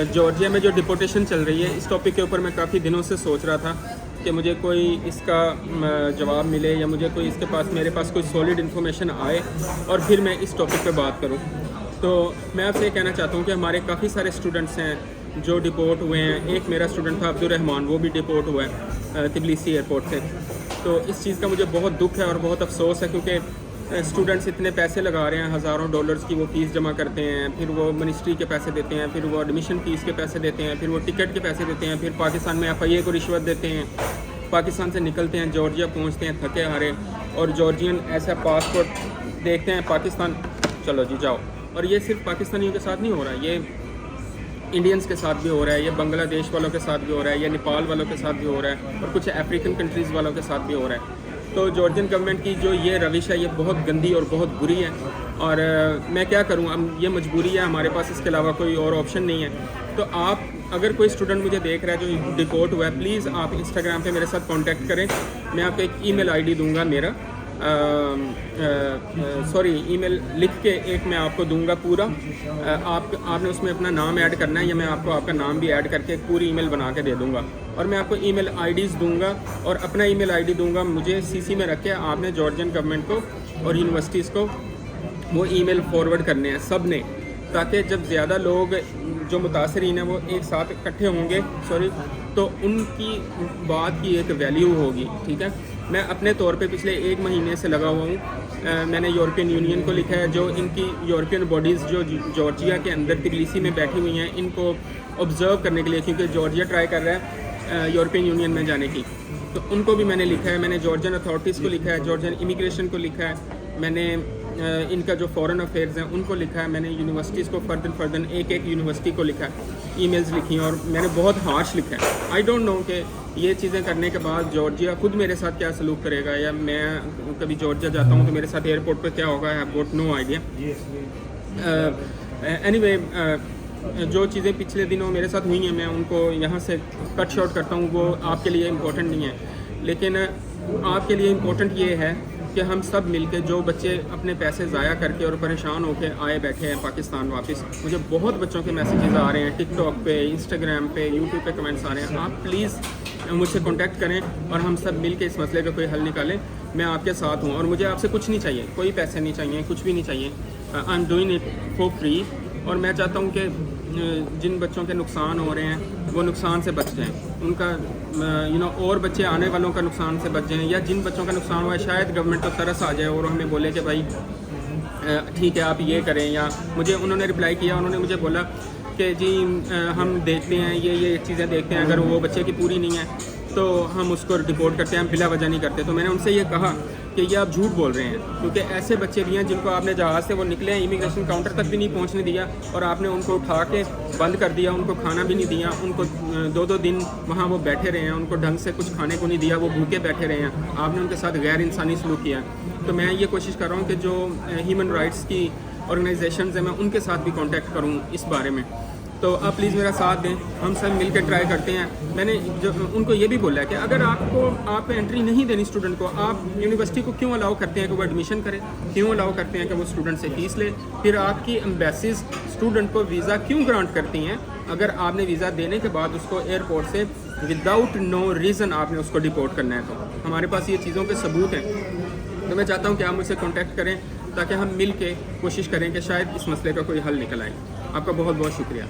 Georgia میں جو ڈپورٹیشن چل رہی ہے، اس ٹاپک کے اوپر میں کافی دنوں سے سوچ رہا تھا کہ مجھے کوئی اس کا جواب ملے یا مجھے کوئی اس کے پاس میرے پاس کوئی سالڈ انفارمیشن آئے اور پھر میں اس ٹاپک پہ بات کروں. تو میں آپ سے یہ کہنا چاہتا ہوں کہ ہمارے کافی سارے اسٹوڈنٹس ہیں جو ڈپورٹ ہوئے ہیں. ایک میرا اسٹوڈنٹ تھا عبدالرحمان، وہ بھی ڈپورٹ ہوا ہے تبلیسی ایئرپورٹ سے. تو اس چیز کا مجھے بہت دکھ ہے اور بہت افسوس ہے، کیونکہ اسٹوڈنٹس اتنے پیسے لگا رہے ہیں، ہزاروں ڈالرز کی وہ فیس جمع کرتے ہیں، پھر وہ منسٹری کے پیسے دیتے ہیں، پھر وہ ایڈمیشن فیس کے پیسے دیتے ہیں، پھر وہ ٹکٹ کے پیسے دیتے ہیں، پھر پاکستان میں FIA کو رشوت دیتے ہیں، پاکستان سے نکلتے ہیں، جارجیا پہنچتے ہیں تھکے ہارے، اور جارجین ایسا پاسپورٹ دیکھتے ہیں پاکستان، چلو جی جاؤ. اور یہ صرف پاکستانیوں کے ساتھ نہیں ہو رہا، یہ انڈینس کے ساتھ بھی ہو رہا ہے، یہ بنگلہ دیش والوں کے ساتھ بھی ہو رہا ہے، یہ نیپال والوں کے ساتھ بھی ہو رہا ہے، اور کچھ افریقن کنٹریز والوں کے ساتھ بھی ہو رہا ہے. تو جارجین گورنمنٹ کی جو یہ روش ہے یہ بہت گندی اور بہت بری ہے، اور میں کیا کروں، اب یہ مجبوری ہے، ہمارے پاس اس کے علاوہ کوئی اور آپشن نہیں ہے. تو آپ اگر کوئی اسٹوڈنٹ مجھے دیکھ رہا ہے جو ڈپورٹ ہوا ہے، پلیز آپ انسٹاگرام پہ میرے ساتھ کانٹیکٹ کریں. میں آپ کو ایک ای میل ID دوں گا میرا، ای میل لکھ کے ایک میں آپ کو دوں گا پورا. آپ نے اس میں اپنا نام ایڈ کرنا ہے، یا میں آپ کو آپ کا نام بھی ایڈ کر کے ایک پوری ای میل بنا کے دے دوں گا. اور میں آپ کو ای میل IDs دوں گا اور اپنا ای میل ID دوں گا. مجھے CC میں رکھ کے آپ نے جارجین گورنمنٹ کو اور یونیورسٹیز کو وہ ای میل فارورڈ کرنے ہیں سب نے، تاکہ جب زیادہ لوگ جو متاثرین ہیں وہ ایک ساتھ اکٹھے ہوں گے تو ان کی بات کی ایک ویلیو ہوگی. ٹھیک ہے، میں اپنے طور پہ پچھلے 1 مہینے سے لگا ہوا ہوں. میں نے یورپین یونین کو لکھا ہے، جو ان کی یورپین باڈیز جو جارجیا کے اندر تبلیسی میں بیٹھی ہوئی ہیں، ان کو آبزرو کرنے کے لیے، کیونکہ جارجیا ٹرائی کر رہا ہے یورپین یونین میں جانے کی، تو ان کو بھی میں نے لکھا ہے. میں نے جارجین اتھارٹیز کو لکھا ہے، جارجین امیگریشن کو لکھا ہے، میں نے ان کا جو فورن افیئرز ہیں ان کو لکھا ہے، میں نے یونیورسٹیز کو فردن ایک یونیورسٹی کو لکھا ہے، ای میلز لکھی ہیں، اور میں نے بہت ہارش لکھا ہے. آئی ڈونٹ نو کہ یہ چیزیں کرنے کے بعد جارجیا خود میرے ساتھ کیا سلوک کرے گا، یا میں کبھی جارجیا جاتا ہوں تو میرے ساتھ ایئرپورٹ پہ کیا ہوگا. I have got no idea. Any way, جو چیزیں پچھلے دنوں میرے ساتھ ہوئی ہیں میں ان کو یہاں سے کٹ شارٹ کرتا ہوں. وہ آپ کے لیے امپورٹنٹ نہیں ہے، لیکن آپ کے لیے امپورٹنٹ یہ ہے کہ ہم سب مل کے، جو بچے اپنے پیسے ضائع کر کے اور پریشان ہو کے آئے بیٹھے ہیں پاکستان واپس، مجھے بہت بچوں کے میسیجز آ رہے ہیں ٹک ٹاک پہ، انسٹاگرام پہ، یوٹیوب پہ کمنٹس آ رہے ہیں. آپ پلیز مجھ سے کانٹیکٹ کریں اور ہم سب مل کے اس مسئلے کا کوئی حل نکالیں. میں آپ کے ساتھ ہوں، اور مجھے آپ سے کچھ نہیں چاہیے، کوئی پیسے نہیں چاہیے، کچھ بھی نہیں چاہیے. I am doing it for free. اور میں چاہتا ہوں کہ جن بچوں کے نقصان ہو رہے ہیں وہ نقصان سے بچ جائیں، ان کا اور بچے آنے والوں کا نقصان سے بچ جائیں، یا جن بچوں کا نقصان ہوا ہے شاید گورنمنٹ کو ترس آ جائے اور ہمیں بولے کہ بھائی ٹھیک ہے آپ یہ کریں. یا مجھے انہوں نے رپلائی کیا، انہوں نے مجھے بولا کہ جی ہم دیکھتے ہیں یہ چیزیں دیکھتے ہیں، اگر وہ بچے کی پوری نہیں ہے تو ہم اس کو ڈپورٹ کرتے ہیں، ہم بلا وجہ نہیں کرتے. تو میں نے ان سے یہ کہا کہ یہ آپ جھوٹ بول رہے ہیں، کیونکہ ایسے بچے بھی ہیں جن کو آپ نے جہاز سے وہ نکلے ہیں، امیگریشن کاؤنٹر تک بھی نہیں پہنچنے دیا، اور آپ نے ان کو اٹھا کے بند کر دیا، ان کو کھانا بھی نہیں دیا، ان کو 2 دن وہاں وہ بیٹھے رہے ہیں، ان کو ڈھنگ سے کچھ کھانے کو نہیں دیا، وہ بھوکے بیٹھے رہے ہیں. آپ نے ان کے ساتھ غیر انسانی سلوک کیا. تو میں یہ کوشش کر رہا ہوں کہ جو ہیومن رائٹس کی آرگنائزیشنز ہیں میں ان کے ساتھ بھی کانٹیکٹ کروں اس بارے میں. تو آپ پلیز میرا ساتھ دیں، ہم سب مل کے ٹرائی کرتے ہیں. میں نے جو ان کو یہ بھی بولا ہے کہ اگر آپ انٹری نہیں دینی اسٹوڈنٹ کو، آپ یونیورسٹی کو کیوں الاؤ کرتے ہیں کہ وہ ایڈمیشن کرے، کیوں الاؤ کرتے ہیں کہ وہ اسٹوڈنٹ سے فیس لے، پھر آپ کی ایمبیسیز اسٹوڈنٹ کو ویزا کیوں گرانٹ کرتی ہیں اگر آپ نے ویزا دینے کے بعد اس کو ایئرپورٹ سے وداؤٹ نو ریزن آپ نے اس کو ڈپورٹ کرنا ہے. تو ہمارے پاس یہ چیزوں کے ثبوت ہیں. تو میں چاہتا ہوں کہ آپ مجھ سے کانٹیکٹ کریں تاکہ ہم مل کے کوشش کریں کہ شاید اس مسئلے کا کوئی حل نکل آئے. آپ کا بہت بہت شکریہ.